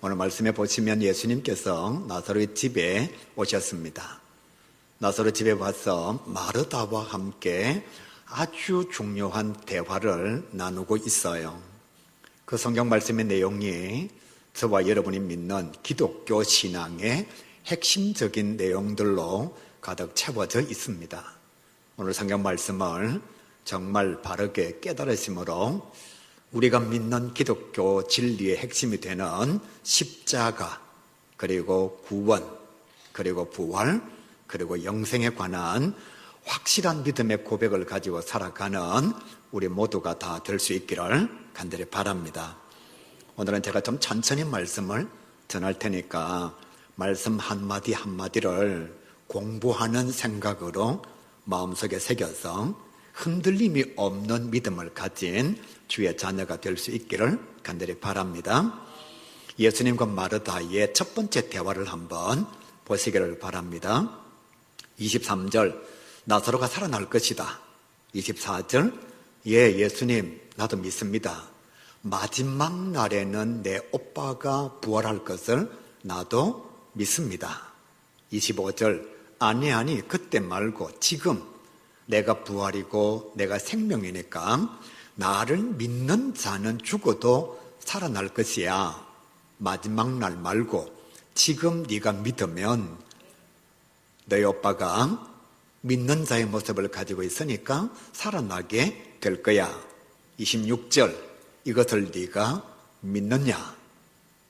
오늘 말씀에 보시면 예수님께서 나사로의 집에 오셨습니다. 나사로 집에 와서 마르다와 함께 아주 중요한 대화를 나누고 있어요. 그 성경 말씀의 내용이 저와 여러분이 믿는 기독교 신앙의 핵심적인 내용들로 가득 채워져 있습니다. 오늘 성경 말씀을 정말 바르게 깨달으심으로 우리가 믿는 기독교 진리의 핵심이 되는 십자가, 그리고 구원, 그리고 부활, 그리고 영생에 관한 확실한 믿음의 고백을 가지고 살아가는 우리 모두가 다 될 수 있기를 간절히 바랍니다. 오늘은 제가 좀 천천히 말씀을 전할 테니까 말씀 한마디 한마디를 공부하는 생각으로 마음속에 새겨서 흔들림이 없는 믿음을 가진 주의 자녀가 될 수 있기를 간절히 바랍니다. 예수님과 마르다의 첫 번째 대화를 한번 보시기를 바랍니다. 23절, 나사로가 살아날 것이다. 24절, 예, 예수님, 나도 믿습니다. 마지막 날에는 내 오빠가 부활할 것을 나도 믿습니다. 25절, 아니, 그때 말고 지금 내가 부활이고 내가 생명이니까 나를 믿는 자는 죽어도 살아날 것이야. 마지막 날 말고 지금 네가 믿으면 너희 오빠가 믿는 자의 모습을 가지고 있으니까 살아나게 될 거야. 26절, 이것을 네가 믿느냐?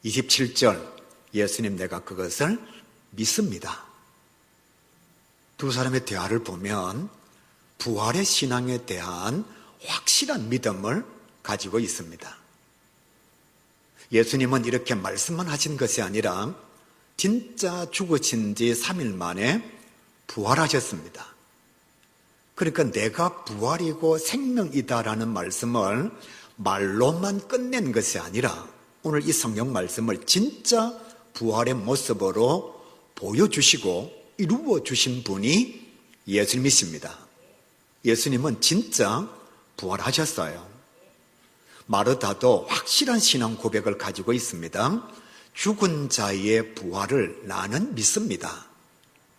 27절, 예수님, 내가 그것을 믿습니다. 두 사람의 대화를 보면 부활의 신앙에 대한 확실한 믿음을 가지고 있습니다. 예수님은 이렇게 말씀만 하신 것이 아니라 진짜 죽으신 지 3일 만에 부활하셨습니다. 그러니까 내가 부활이고 생명이다라는 말씀을 말로만 끝낸 것이 아니라 오늘 이 성경 말씀을 진짜 부활의 모습으로 보여주시고 이루어 주신 분이 예수님이십니다. 예수님은 진짜 부활하셨어요. 마르다도 확실한 신앙 고백을 가지고 있습니다. 죽은 자의 부활을 나는 믿습니다.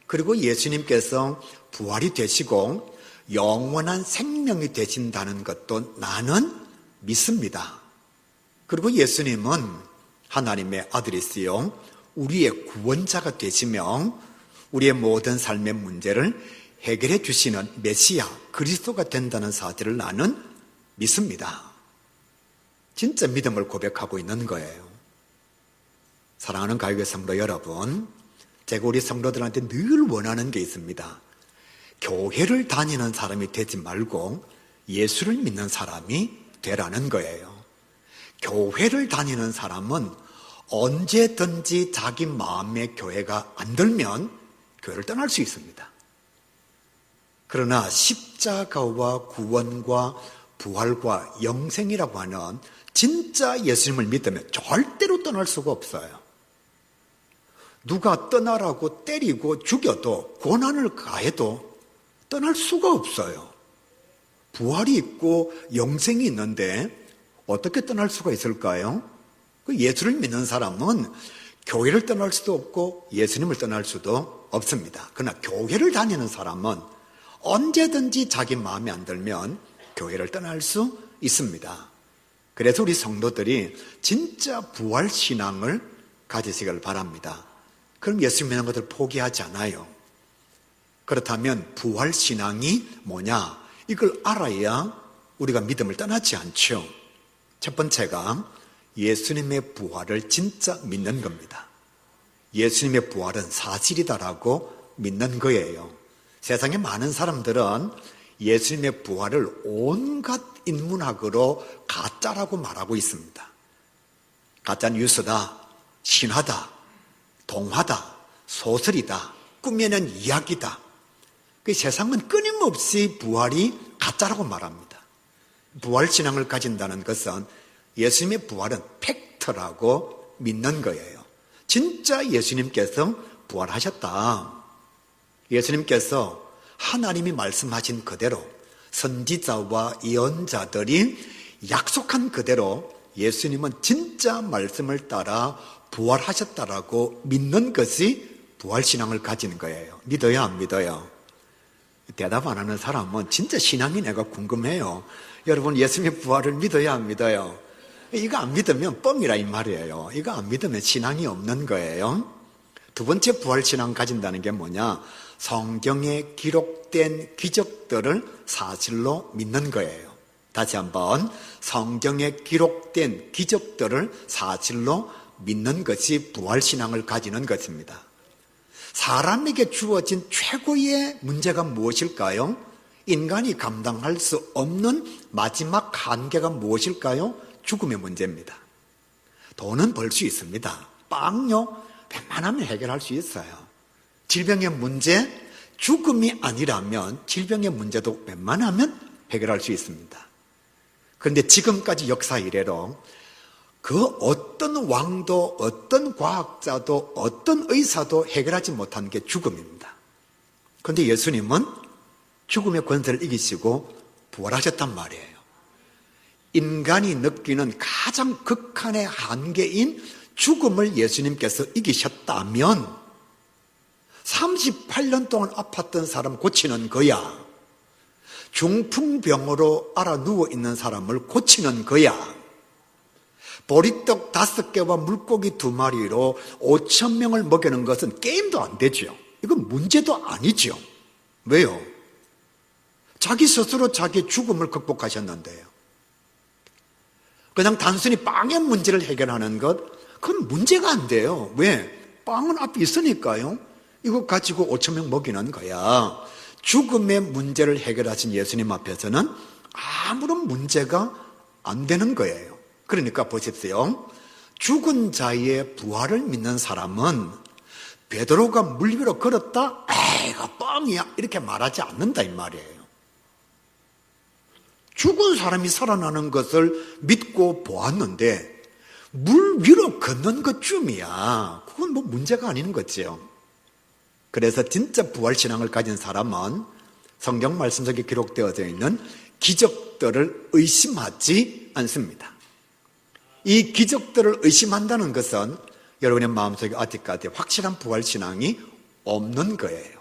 그리고 예수님께서 부활이 되시고 영원한 생명이 되신다는 것도 나는 믿습니다. 그리고 예수님은 하나님의 아들이시요 우리의 구원자가 되시며 우리의 모든 삶의 문제를 해결해 주시는 메시아 그리스도가 된다는 사실을 나는 믿습니다. 진짜 믿음을 고백하고 있는 거예요. 사랑하는 가요교회 성도 여러분, 제가 우리 성도들한테 늘 원하는 게 있습니다. 교회를 다니는 사람이 되지 말고 예수를 믿는 사람이 되라는 거예요. 교회를 다니는 사람은 언제든지 자기 마음의 교회가 안 들면 교회를 떠날 수 있습니다. 그러나 십자가와 구원과 부활과 영생이라고 하는 진짜 예수님을 믿으면 절대로 떠날 수가 없어요. 누가 떠나라고 때리고 죽여도 고난을 가해도 떠날 수가 없어요. 부활이 있고 영생이 있는데 어떻게 떠날 수가 있을까요? 예수를 믿는 사람은 교회를 떠날 수도 없고 예수님을 떠날 수도 없습니다. 그러나 교회를 다니는 사람은 언제든지 자기 마음에 안 들면 교회를 떠날 수 있습니다. 그래서 우리 성도들이 진짜 부활 신앙을 가지시길 바랍니다. 그럼 예수 믿는 것을 포기하지 않아요. 그렇다면 부활 신앙이 뭐냐? 이걸 알아야 우리가 믿음을 떠나지 않죠. 첫 번째가 예수님의 부활을 진짜 믿는 겁니다. 예수님의 부활은 사실이다라고 믿는 거예요. 세상에 많은 사람들은 예수님의 부활을 온갖 인문학으로 가짜라고 말하고 있습니다. 가짜 뉴스다, 신화다, 동화다, 소설이다, 꾸며낸 이야기다. 그 세상은 끊임없이 부활이 가짜라고 말합니다. 부활신앙을 가진다는 것은 예수님의 부활은 팩트라고 믿는 거예요. 진짜 예수님께서 부활하셨다. 예수님께서 하나님이 말씀하신 그대로 선지자와 예언자들이 약속한 그대로 예수님은 진짜 말씀을 따라 부활하셨다라고 믿는 것이 부활신앙을 가지는 거예요. 믿어요, 안 믿어요? 대답 안 하는 사람은 진짜 신앙이 내가 궁금해요. 여러분, 예수님의 부활을 믿어요, 안 믿어요? 이거 안 믿으면 뻥이라 이 말이에요. 이거 안 믿으면 신앙이 없는 거예요. 두 번째 부활신앙 가진다는 게 뭐냐? 성경에 기록된 기적들을 사실로 믿는 거예요. 다시 한번, 성경에 기록된 기적들을 사실로 믿는 것이 부활신앙을 가지는 것입니다. 사람에게 주어진 최고의 문제가 무엇일까요? 인간이 감당할 수 없는 마지막 한계가 무엇일까요? 죽음의 문제입니다. 돈은 벌 수 있습니다. 빵요, 웬만하면 해결할 수 있어요. 질병의 문제, 죽음이 아니라면 질병의 문제도 웬만하면 해결할 수 있습니다. 그런데 지금까지 역사 이래로 그 어떤 왕도, 어떤 과학자도, 어떤 의사도 해결하지 못한 게 죽음입니다. 그런데 예수님은 죽음의 권세를 이기시고 부활하셨단 말이에요. 인간이 느끼는 가장 극한의 한계인 죽음을 예수님께서 이기셨다면 38년 동안 아팠던 사람 고치는 거야. 중풍병으로 알아 누워있는 사람을 고치는 거야. 보리떡 5개와 물고기 2마리로 5,000명을 먹이는 것은 게임도 안 되죠. 이건 문제도 아니죠. 왜요? 자기 스스로 자기의 죽음을 극복하셨는데요. 그냥 단순히 빵의 문제를 해결하는 것, 그건 문제가 안 돼요. 왜? 빵은 앞에 있으니까요. 이거 가지고 5,000명 먹이는 거야. 죽음의 문제를 해결하신 예수님 앞에서는 아무런 문제가 안 되는 거예요. 그러니까 보십시오. 죽은 자의 부활을 믿는 사람은 베드로가 물 위로 걸었다? 에이, 이거 뻥이야. 이렇게 말하지 않는다 이 말이에요. 죽은 사람이 살아나는 것을 믿고 보았는데 물 위로 걷는 것쯤이야. 그건 뭐 문제가 아닌 거지요. 그래서 진짜 부활신앙을 가진 사람은 성경 말씀 속에 기록되어져 있는 기적들을 의심하지 않습니다. 이 기적들을 의심한다는 것은 여러분의 마음속에 아직까지 확실한 부활신앙이 없는 거예요.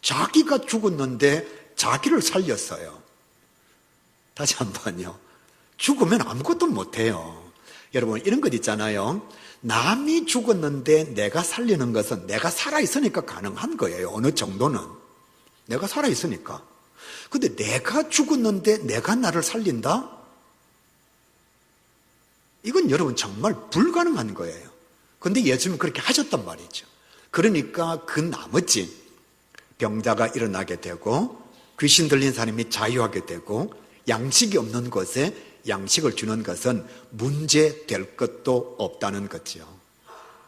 자기가 죽었는데 자기를 살렸어요. 다시 한번요. 죽으면 아무것도 못해요. 여러분, 이런 것 있잖아요. 남이 죽었는데 내가 살리는 것은 내가 살아있으니까 가능한 거예요. 어느 정도는. 내가 살아있으니까. 근데 내가 죽었는데 내가 나를 살린다? 이건 여러분 정말 불가능한 거예요. 근데 예수님은 그렇게 하셨단 말이죠. 그러니까 그 나머지 병자가 일어나게 되고 귀신 들린 사람이 자유하게 되고 양식이 없는 곳에 양식을 주는 것은 문제될 것도 없다는 거죠.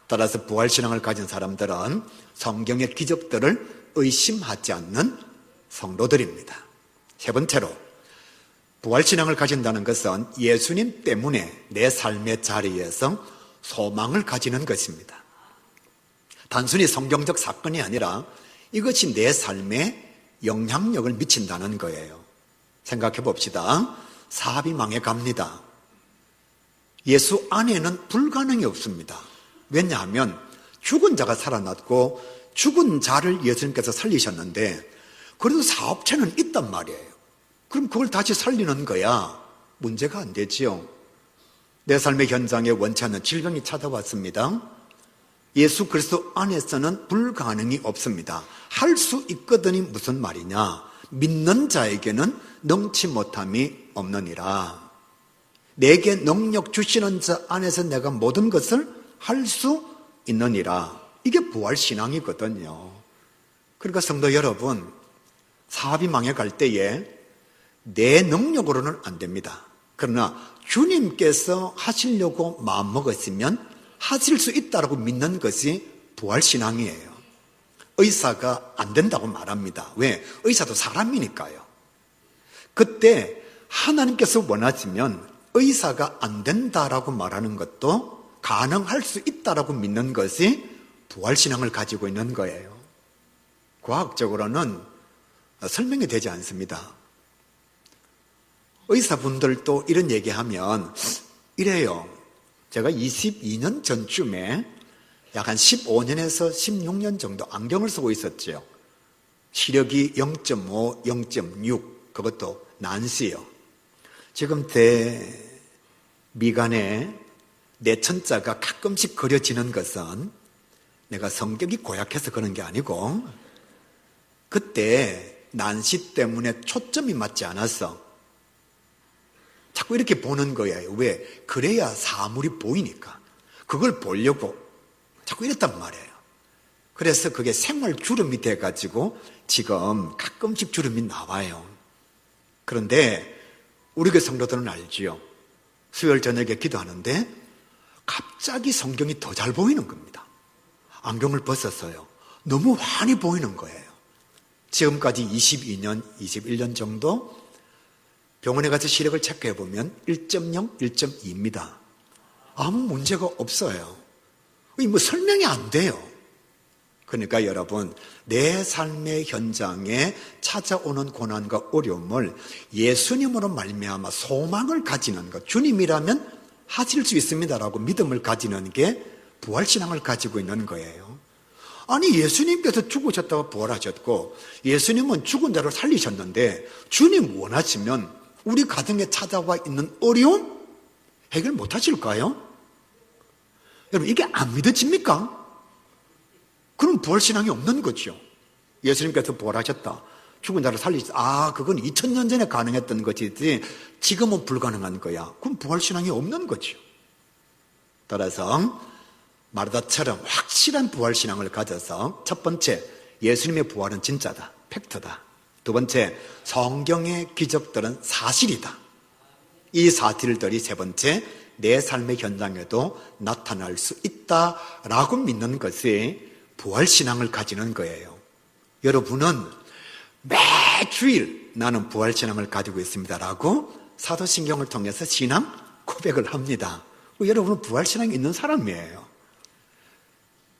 따라서 부활신앙을 가진 사람들은 성경의 기적들을 의심하지 않는 성도들입니다. 세 번째로 부활신앙을 가진다는 것은 예수님 때문에 내 삶의 자리에서 소망을 가지는 것입니다. 단순히 성경적 사건이 아니라 이것이 내 삶에 영향력을 미친다는 거예요. 생각해 봅시다. 사업이 망해 갑니다. 예수 안에는 불가능이 없습니다. 왜냐하면 죽은 자가 살아났고 죽은 자를 예수님께서 살리셨는데 그래도 사업체는 있단 말이에요. 그럼 그걸 다시 살리는 거야. 문제가 안 되지요. 내 삶의 현장에 원치 않는 질병이 찾아왔습니다. 예수 그리스도 안에서는 불가능이 없습니다. 할 수 있거든이 무슨 말이냐? 믿는 자에게는 능치 못함이 없느니라. 내게 능력 주시는 자 안에서 내가 모든 것을 할 수 있느니라. 이게 부활신앙이거든요. 그러니까 성도 여러분, 사업이 망해갈 때에 내 능력으로는 안 됩니다. 그러나 주님께서 하시려고 마음먹었으면 하실 수 있다고 믿는 것이 부활신앙이에요. 의사가 안 된다고 말합니다. 왜? 의사도 사람이니까요. 그때 하나님께서 원하시면 의사가 안 된다라고 말하는 것도 가능할 수 있다라고 믿는 것이 부활신앙을 가지고 있는 거예요. 과학적으로는 설명이 되지 않습니다. 의사분들도 이런 얘기하면 이래요. 제가 22년 전쯤에 약 한 15년에서 16년 정도 안경을 쓰고 있었죠. 시력이 0.5, 0.6 그것도 난시요. 지금 제 미간에 내천자가 가끔씩 그려지는 것은 내가 성격이 고약해서 그런 게 아니고 그때 난시 때문에 초점이 맞지 않았어. 자꾸 이렇게 보는 거예요. 왜? 그래야 사물이 보이니까. 그걸 보려고 자꾸 이랬단 말이에요. 그래서 그게 생활 주름이 돼가지고 지금 가끔씩 주름이 나와요. 그런데 우리 그 성도들은 알지요. 수요일 저녁에 기도하는데 갑자기 성경이 더 잘 보이는 겁니다. 안경을 벗었어요. 너무 환히 보이는 거예요. 지금까지 22년, 21년 정도 병원에 가서 시력을 체크해 보면 1.0, 1.2입니다. 아무 문제가 없어요. 뭐 설명이 안 돼요. 그러니까 여러분, 내 삶의 현장에 찾아오는 고난과 어려움을 예수님으로 말미암아 소망을 가지는 것, 주님이라면 하실 수 있습니다라고 믿음을 가지는 게 부활신앙을 가지고 있는 거예요. 아니, 예수님께서 죽으셨다고 부활하셨고 예수님은 죽은 자를 살리셨는데 주님 원하시면 우리 가정에 찾아와 있는 어려움 해결 못 하실까요? 여러분, 이게 안 믿어집니까? 그럼 부활신앙이 없는 거죠. 예수님께서 부활하셨다, 죽은 자를 살리셨다, 그건 2000년 전에 가능했던 것이지 지금은 불가능한 거야. 그럼 부활신앙이 없는 거죠. 따라서 마르다처럼 확실한 부활신앙을 가져서 첫 번째, 예수님의 부활은 진짜다, 팩트다. 두 번째, 성경의 기적들은 사실이다. 이 사실들이 세 번째, 내 삶의 현장에도 나타날 수 있다라고 믿는 것이 부활신앙을 가지는 거예요. 여러분은 매주일 나는 부활신앙을 가지고 있습니다라고 사도신경을 통해서 신앙 고백을 합니다. 여러분은 부활신앙이 있는 사람이에요.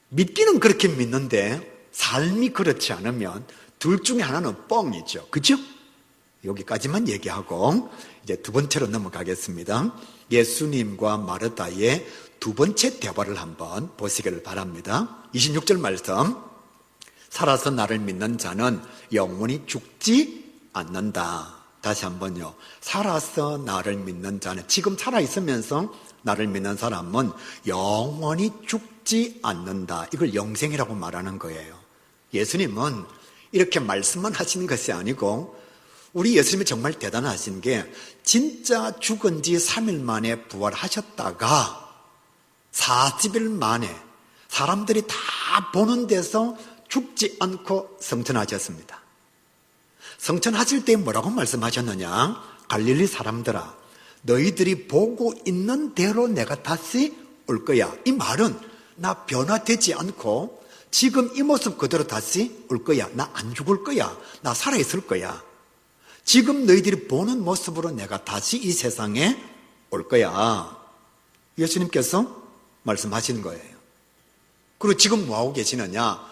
믿기는 그렇게 믿는데 삶이 그렇지 않으면 둘 중에 하나는 뻥이죠. 그죠? 여기까지만 얘기하고 이제 두 번째로 넘어가겠습니다. 예수님과 마르다의 두 번째 대화를 한번 보시기를 바랍니다. 26절 말씀, 살아서 나를 믿는 자는 영원히 죽지 않는다. 다시 한번요. 살아서 나를 믿는 자는, 지금 살아있으면서 나를 믿는 사람은 영원히 죽지 않는다. 이걸 영생이라고 말하는 거예요. 예수님은 이렇게 말씀만 하시는 것이 아니고 우리 예수님이 정말 대단하신 게 진짜 죽은 지 3일 만에 부활하셨다가 40일 만에 사람들이 다 보는 데서 죽지 않고 성천하셨습니다. 성천하실 때 뭐라고 말씀하셨느냐? 갈릴리 사람들아, 너희들이 보고 있는 대로 내가 다시 올 거야. 이 말은 나 변화되지 않고 지금 이 모습 그대로 다시 올 거야. 나 안 죽을 거야. 나 살아있을 거야. 지금 너희들이 보는 모습으로 내가 다시 이 세상에 올 거야. 예수님께서 말씀하시는 거예요. 그리고 지금 뭐하고 계시느냐?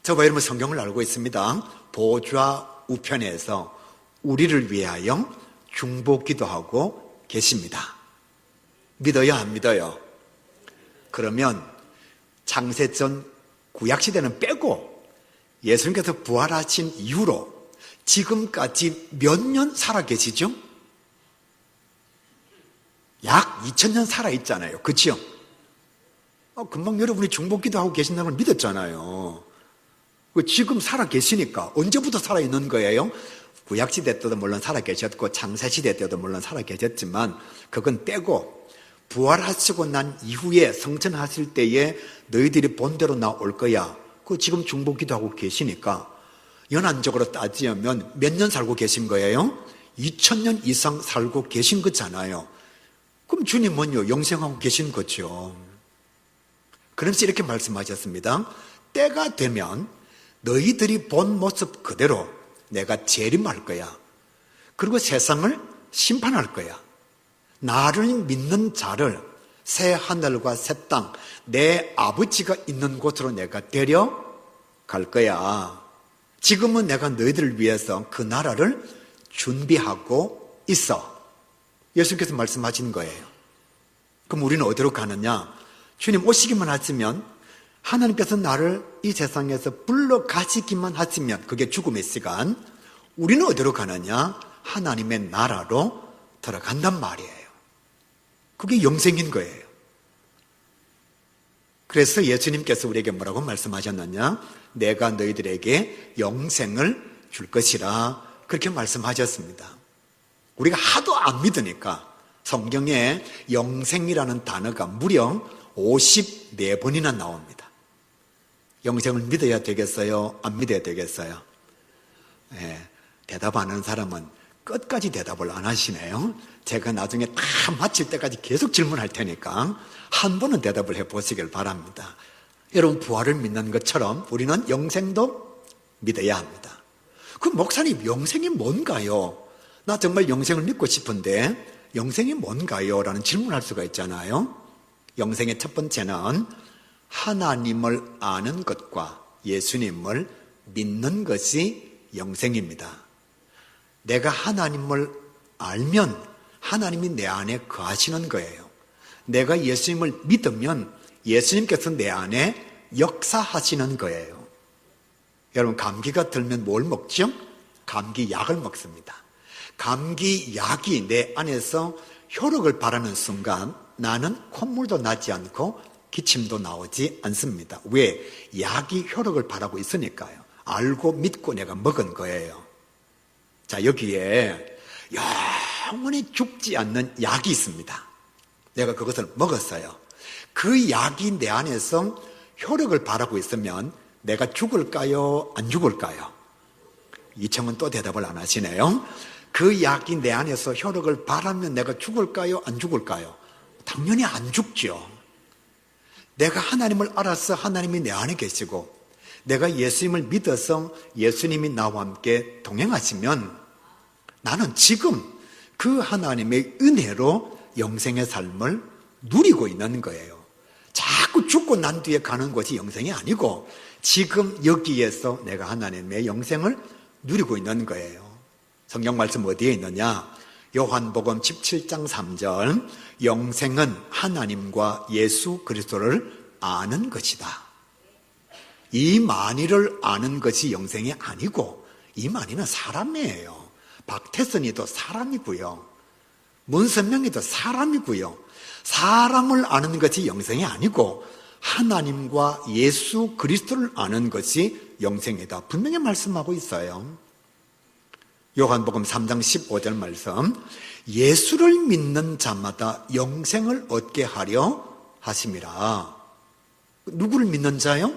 저와 여러분 성경을 알고 있습니다. 보좌 우편에서 우리를 위하여 중보기도하고 계십니다. 믿어요, 안 믿어요? 그러면 창세전 구약시대는 빼고 예수님께서 부활하신 이후로 지금까지 몇 년 살아 계시죠? 약 2000년 살아있잖아요. 그치요? 금방 여러분이 중보기도 하고 계신다는 걸 믿었잖아요. 지금 살아 계시니까 언제부터 살아있는 거예요? 구약시대 때도 물론 살아 계셨고 창세시대 때도 물론 살아 계셨지만 그건 빼고 부활하시고 난 이후에 성천하실 때에 너희들이 본대로 나 올 거야. 그 지금 중보기도 하고 계시니까 연한적으로 따지면 몇 년 살고 계신 거예요? 2000년 이상 살고 계신 거잖아요. 그럼 주님은요, 영생하고 계신 거죠. 그러면서 이렇게 말씀하셨습니다. 때가 되면 너희들이 본 모습 그대로 내가 재림할 거야. 그리고 세상을 심판할 거야. 나를 믿는 자를 새 하늘과 새 땅, 내 아버지가 있는 곳으로 내가 데려갈 거야. 지금은 내가 너희들을 위해서 그 나라를 준비하고 있어. 예수님께서 말씀하시는 거예요. 그럼 우리는 어디로 가느냐? 주님 오시기만 하시면, 하나님께서 나를 이 세상에서 불러 가시기만 하시면 그게 죽음의 시간, 우리는 어디로 가느냐? 하나님의 나라로 들어간단 말이에요. 그게 영생인 거예요. 그래서 예수님께서 우리에게 뭐라고 말씀하셨느냐? 내가 너희들에게 영생을 줄 것이라 그렇게 말씀하셨습니다. 우리가 하도 안 믿으니까 성경에 영생이라는 단어가 무려 54번이나 나옵니다. 영생을 믿어야 되겠어요? 안 믿어야 되겠어요? 대답하는 사람은 끝까지 대답을 안 하시네요. 제가 나중에 다 마칠 때까지 계속 질문할 테니까 한 번은 대답을 해보시길 바랍니다. 여러분, 부활을 믿는 것처럼 우리는 영생도 믿어야 합니다. 그 목사님, 영생이 뭔가요? 나 정말 영생을 믿고 싶은데 영생이 뭔가요? 라는 질문할 수가 있잖아요. 영생의 첫 번째는 하나님을 아는 것과 예수님을 믿는 것이 영생입니다. 내가 하나님을 알면 하나님이 내 안에 거하시는 거예요. 내가 예수님을 믿으면 예수님께서 내 안에 역사하시는 거예요. 여러분, 감기가 들면 뭘 먹죠? 감기 약을 먹습니다. 감기 약이 내 안에서 효력을 발하는 순간 나는 콧물도 나지 않고 기침도 나오지 않습니다. 왜? 약이 효력을 발하고 있으니까요. 알고 믿고 내가 먹은 거예요. 자, 여기에 영원히 죽지 않는 약이 있습니다. 내가 그것을 먹었어요. 그 약이 내 안에서 효력을 발하고 있으면 내가 죽을까요? 안 죽을까요? 이청은 또 대답을 안 하시네요. 그 약이 내 안에서 효력을 발하면 내가 죽을까요? 안 죽을까요? 당연히 안 죽죠. 내가 하나님을 알아서 하나님이 내 안에 계시고 내가 예수님을 믿어서 예수님이 나와 함께 동행하시면 나는 지금 그 하나님의 은혜로 영생의 삶을 누리고 있는 거예요. 자꾸 죽고 난 뒤에 가는 것이 영생이 아니고 지금 여기에서 내가 하나님의 영생을 누리고 있는 거예요. 성경 말씀 어디에 있느냐? 요한복음 17장 3절, 영생은 하나님과 예수 그리스도를 아는 것이다. 이 만이를 아는 것이 영생이 아니고 이 만이는 사람이에요. 박태선이도 사람이고요. 문선명이도 사람이고요. 사람을 아는 것이 영생이 아니고 하나님과 예수 그리스도를 아는 것이 영생이다. 분명히 말씀하고 있어요. 요한복음 3장 15절 말씀, 예수를 믿는 자마다 영생을 얻게 하려 하심이라. 누구를 믿는 자요?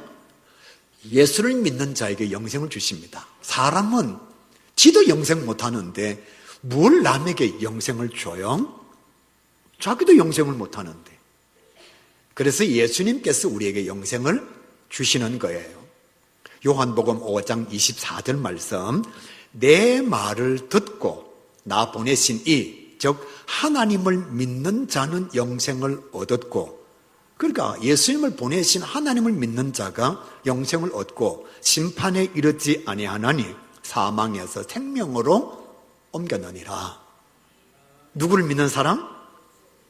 예수를 믿는 자에게 영생을 주십니다. 사람은 지도 영생 못하는데 뭘 남에게 영생을 줘요? 자기도 영생을 못하는데. 그래서 예수님께서 우리에게 영생을 주시는 거예요. 요한복음 5장 24절 말씀, 내 말을 듣고 나 보내신 이, 즉 하나님을 믿는 자는 영생을 얻었고, 그러니까 예수님을 보내신 하나님을 믿는 자가 영생을 얻고 심판에 이르지 아니하나니 사망에서 생명으로 옮겨느니라. 누구를 믿는 사람?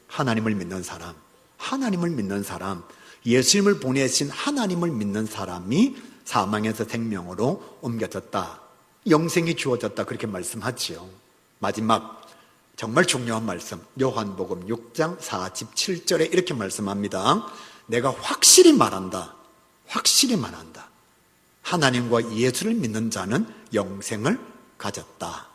하나님을 믿는 사람. 하나님을 믿는 사람. 예수님을 보내신 하나님을 믿는 사람이 사망에서 생명으로 옮겨졌다. 영생이 주어졌다. 그렇게 말씀하지요. 마지막 정말 중요한 말씀, 요한복음 6장 47절에 이렇게 말씀합니다. 내가 확실히 말한다. 확실히 말한다. 하나님과 예수를 믿는 자는 영생을 가졌다.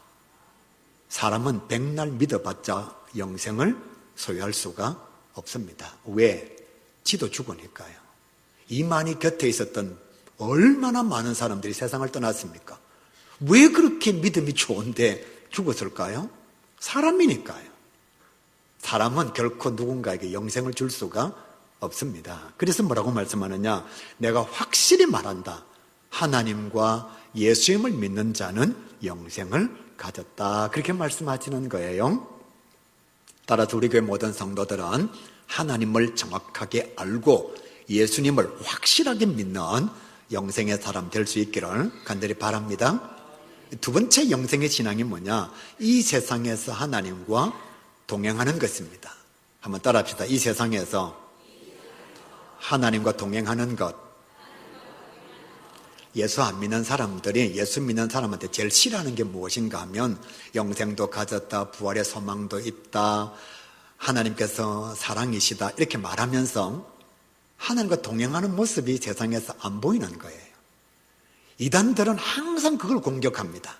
사람은 백날 믿어봤자 영생을 소유할 수가 없습니다. 왜? 지도 죽으니까요. 이만희 곁에 있었던 얼마나 많은 사람들이 세상을 떠났습니까? 왜 그렇게 믿음이 좋은데 죽었을까요? 사람이니까요. 사람은 결코 누군가에게 영생을 줄 수가 없습니다. 그래서 뭐라고 말씀하느냐? 내가 확실히 말한다. 하나님과 예수님을 믿는 자는 영생을 가졌다. 그렇게 말씀하시는 거예요. 따라서 우리 교회 모든 성도들은 하나님을 정확하게 알고 예수님을 확실하게 믿는 영생의 사람 될 수 있기를 간절히 바랍니다. 두 번째 영생의 신앙이 뭐냐? 이 세상에서 하나님과 동행하는 것입니다. 한번 따라합시다. 이 세상에서 하나님과 동행하는 것. 예수 안 믿는 사람들이 예수 믿는 사람한테 제일 싫어하는 게 무엇인가 하면 영생도 가졌다, 부활의 소망도 있다, 하나님께서 사랑이시다 이렇게 말하면서 하나님과 동행하는 모습이 세상에서 안 보이는 거예요. 이단들은 항상 그걸 공격합니다.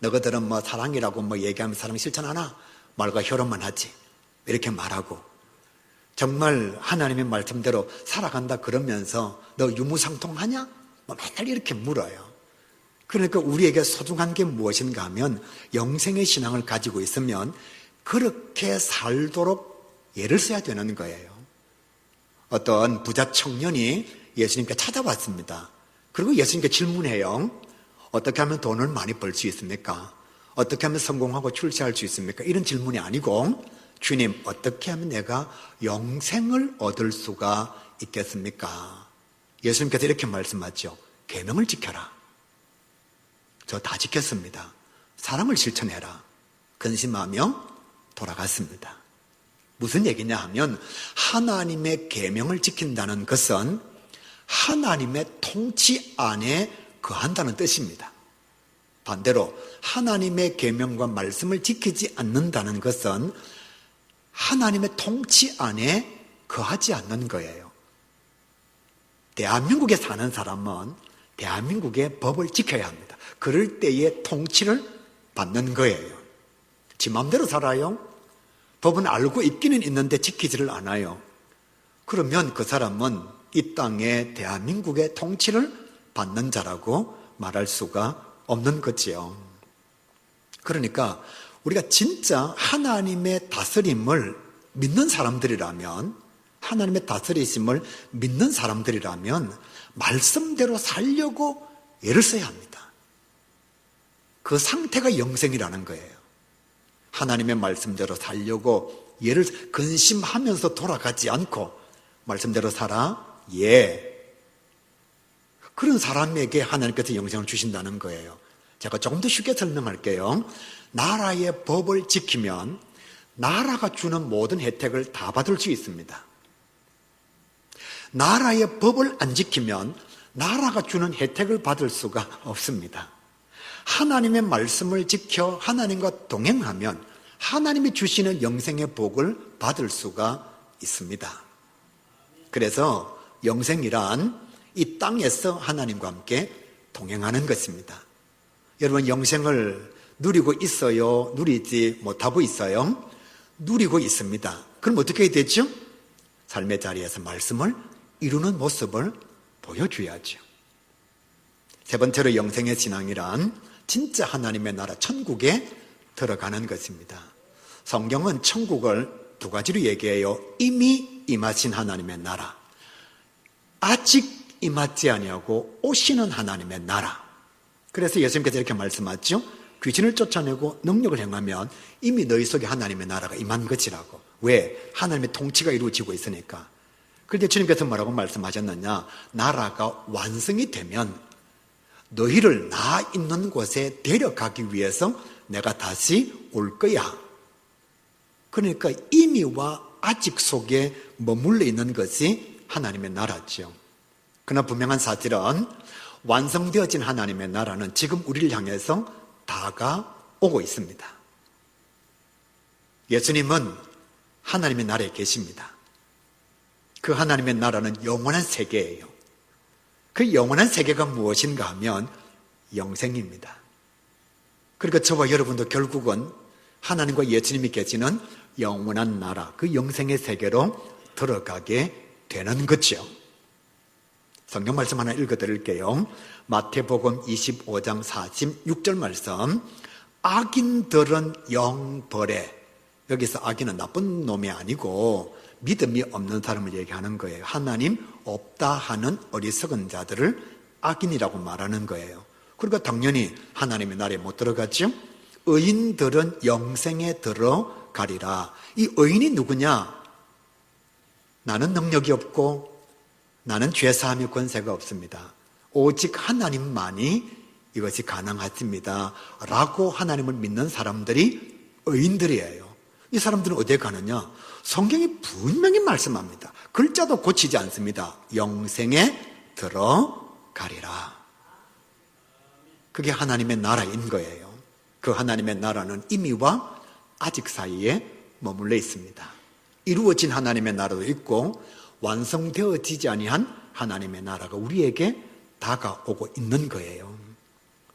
너희들은 뭐 사랑이라고 뭐 얘기하면 사랑 실천하나? 말과 혀로만 하지. 이렇게 말하고 정말 하나님의 말씀대로 살아간다 그러면서 너 유무상통하냐? 뭐 맨날 이렇게 물어요. 그러니까 우리에게 소중한 게 무엇인가 하면 영생의 신앙을 가지고 있으면 그렇게 살도록 예를 써야 되는 거예요. 어떤 부자 청년이 예수님께 찾아왔습니다. 그리고 예수님께 질문해요. 어떻게 하면 돈을 많이 벌 수 있습니까? 어떻게 하면 성공하고 출세할 수 있습니까? 이런 질문이 아니고 주님, 어떻게 하면 내가 영생을 얻을 수가 있겠습니까? 예수님께서 이렇게 말씀하죠. 계명을 지켜라. 저 다 지켰습니다. 사랑을 실천해라. 근심하며 돌아갔습니다. 무슨 얘기냐 하면 하나님의 계명을 지킨다는 것은 하나님의 통치 안에 거한다는 뜻입니다. 반대로 하나님의 계명과 말씀을 지키지 않는다는 것은 하나님의 통치 안에 거하지 않는 거예요. 대한민국에 사는 사람은 대한민국의 법을 지켜야 합니다. 그럴 때의 통치를 받는 거예요. 지 마음대로 살아요. 법은 알고 있기는 있는데 지키지를 않아요. 그러면 그 사람은 이 땅에 대한민국의 통치를 받는 자라고 말할 수가 없는 거지요. 그러니까 우리가 진짜 하나님의 다스림을 믿는 사람들이라면, 하나님의 다스리심을 믿는 사람들이라면 말씀대로 살려고 애를 써야 합니다. 그 상태가 영생이라는 거예요. 하나님의 말씀대로 살려고 예를 근심하면서 돌아가지 않고 말씀대로 살아? 예. 그런 사람에게 하나님께서 영생을 주신다는 거예요. 제가 조금 더 쉽게 설명할게요. 나라의 법을 지키면 나라가 주는 모든 혜택을 다 받을 수 있습니다. 나라의 법을 안 지키면 나라가 주는 혜택을 받을 수가 없습니다. 하나님의 말씀을 지켜 하나님과 동행하면 하나님이 주시는 영생의 복을 받을 수가 있습니다. 그래서 영생이란 이 땅에서 하나님과 함께 동행하는 것입니다. 여러분, 영생을 누리고 있어요? 누리지 못하고 있어요? 누리고 있습니다. 그럼 어떻게 해야 되죠? 삶의 자리에서 말씀을 이루는 모습을 보여줘야죠. 세 번째로 영생의 신앙이란 진짜 하나님의 나라 천국에 들어가는 것입니다. 성경은 천국을 두 가지로 얘기해요. 이미 임하신 하나님의 나라, 아직 임하지 아니하고 오시는 하나님의 나라. 그래서 예수님께서 이렇게 말씀하죠. 귀신을 쫓아내고 능력을 행하면 이미 너희 속에 하나님의 나라가 임한 것이라고. 왜? 하나님의 통치가 이루어지고 있으니까. 그런데 주님께서 뭐라고 말씀하셨느냐? 나라가 완성이 되면 너희를 나 있는 곳에 데려가기 위해서 내가 다시 올 거야. 그러니까 이미와 아직 속에 머물러 있는 것이 하나님의 나라죠. 그러나 분명한 사실은 완성되어진 하나님의 나라는 지금 우리를 향해서 다가오고 있습니다. 예수님은 하나님의 나라에 계십니다. 그 하나님의 나라는 영원한 세계예요. 그 영원한 세계가 무엇인가 하면 영생입니다. 그러니까 저와 여러분도 결국은 하나님과 예수님이 계시는 영원한 나라, 그 영생의 세계로 들어가게 되는 거죠. 성경 말씀 하나 읽어드릴게요. 마태복음 25장 46절 말씀. 악인들은 영벌에, 여기서 악인은 나쁜 놈이 아니고 믿음이 없는 사람을 얘기하는 거예요. 하나님 없다 하는 어리석은 자들을 악인이라고 말하는 거예요. 그러니까 당연히 하나님의 나라에 못 들어갔죠. 의인들은 영생에 들어가리라. 이 의인이 누구냐? 나는 능력이 없고 나는 죄사함의 권세가 없습니다. 오직 하나님만이 이것이 가능하십니다 라고 하나님을 믿는 사람들이 의인들이에요. 이 사람들은 어디에 가느냐? 성경이 분명히 말씀합니다. 글자도 고치지 않습니다. 영생에 들어가리라. 그게 하나님의 나라인 거예요. 그 하나님의 나라는 이미와 아직 사이에 머물러 있습니다. 이루어진 하나님의 나라도 있고 완성되어지지 아니한 하나님의 나라가 우리에게 다가오고 있는 거예요.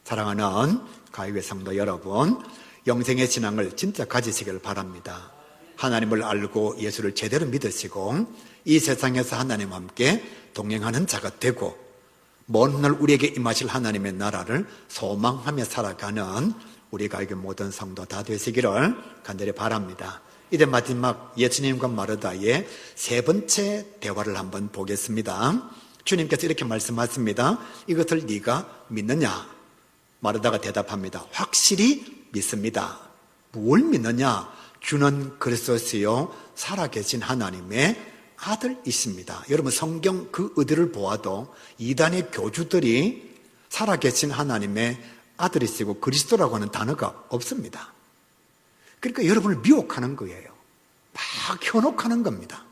사랑하는 가요회 성도 여러분, 영생의 신앙을 진짜 가지시길 바랍니다. 하나님을 알고 예수를 제대로 믿으시고 이 세상에서 하나님과 함께 동행하는 자가 되고 먼 날 우리에게 임하실 하나님의 나라를 소망하며 살아가는 우리 가요회 모든 성도 다 되시기를 간절히 바랍니다. 이제 마지막 예수님과 마르다의 세 번째 대화를 한번 보겠습니다. 주님께서 이렇게 말씀하십니다. 이것을 네가 믿느냐? 마르다가 대답합니다. 확실히 믿습니다. 뭘 믿느냐? 주는 그리스도시요 살아계신 하나님의 아들이십니다. 여러분 성경 그 의도를 보아도 이단의 교주들이 살아계신 하나님의 아들이시고 그리스도라고 하는 단어가 없습니다. 그러니까 여러분을 미혹하는 거예요. 막 현혹하는 겁니다.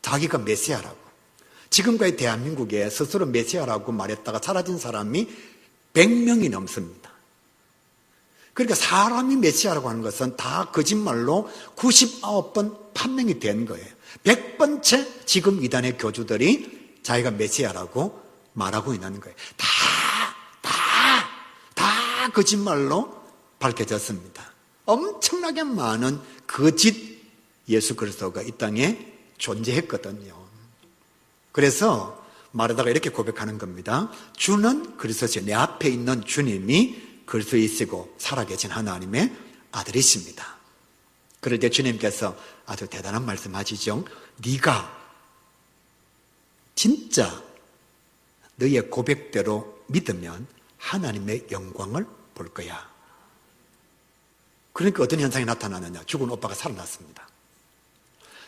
자기가 메시아라고. 지금까지 대한민국에 스스로 메시아라고 말했다가 사라진 사람이 100명이 넘습니다. 그러니까 사람이 메시아라고 하는 것은 다 거짓말로 99번 판명이 된 거예요. 100번째 지금 이단의 교주들이 자기가 메시아라고 말하고 있는 거예요. 다 거짓말로 밝혀졌습니다. 엄청나게 많은 거짓 예수 그리스도가 이 땅에 존재했거든요. 그래서 마르다가 이렇게 고백하는 겁니다. 주는 그리스도시, 내 앞에 있는 주님이 그리스도이시고 살아계신 하나님의 아들이십니다. 그럴 때 주님께서 아주 대단한 말씀하시죠. 네가 진짜 너의 고백대로 믿으면 하나님의 영광을 볼 거야. 그러니까 어떤 현상이 나타나느냐? 죽은 오빠가 살아났습니다.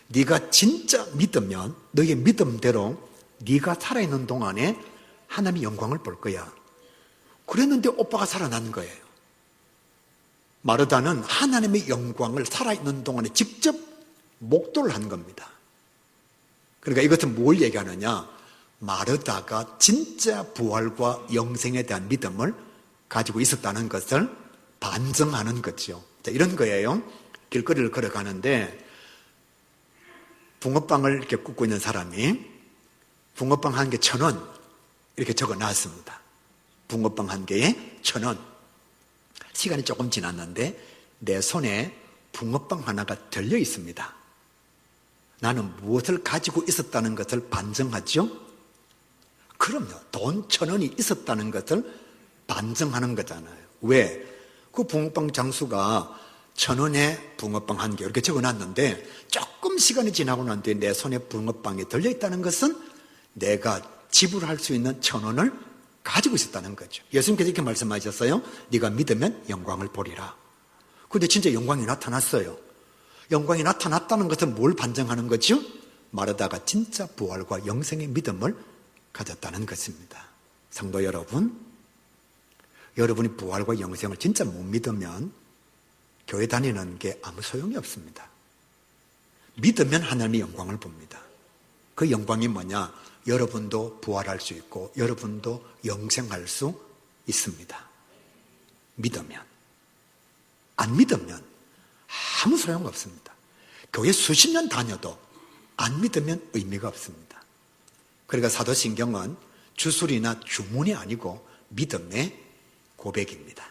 네가 진짜 믿으면 너의 믿음대로 네가 살아있는 동안에 하나님의 영광을 볼 거야. 그랬는데 오빠가 살아난 거예요. 마르다는 하나님의 영광을 살아있는 동안에 직접 목도를 한 겁니다. 그러니까 이것은 뭘 얘기하느냐? 마르다가 진짜 부활과 영생에 대한 믿음을 가지고 있었다는 것을 반증하는 거죠. 자, 이런 거예요. 길거리를 걸어가는데 붕어빵을 이렇게 굽고 있는 사람이 붕어빵 한 개 1,000원 이렇게 적어 놨습니다. 붕어빵 한 개에 1,000원. 시간이 조금 지났는데 내 손에 붕어빵 하나가 들려 있습니다. 나는 무엇을 가지고 있었다는 것을 반증하죠? 그럼요. 돈 1,000원이 있었다는 것을 반증하는 거잖아요. 왜? 그 붕어빵 장수가 1,000원에 붕어빵 한 개 이렇게 적어놨는데 조금 시간이 지나고 난 뒤에 내 손에 붕어빵이 들려있다는 것은 내가 지불할 수 있는 1,000원을 가지고 있었다는 거죠. 예수님께서 이렇게 말씀하셨어요. 네가 믿으면 영광을 보리라. 그런데 진짜 영광이 나타났어요. 영광이 나타났다는 것은 뭘 반증하는 거죠? 마르다가 진짜 부활과 영생의 믿음을 가졌다는 것입니다. 성도 여러분, 여러분이 부활과 영생을 진짜 못 믿으면 교회 다니는 게 아무 소용이 없습니다. 믿으면 하나님의 영광을 봅니다. 그 영광이 뭐냐? 여러분도 부활할 수 있고 여러분도 영생할 수 있습니다. 믿으면. 안 믿으면 아무 소용 없습니다. 교회 수십 년 다녀도 안 믿으면 의미가 없습니다. 그러니까 사도신경은 주술이나 주문이 아니고 믿음의 고백입니다.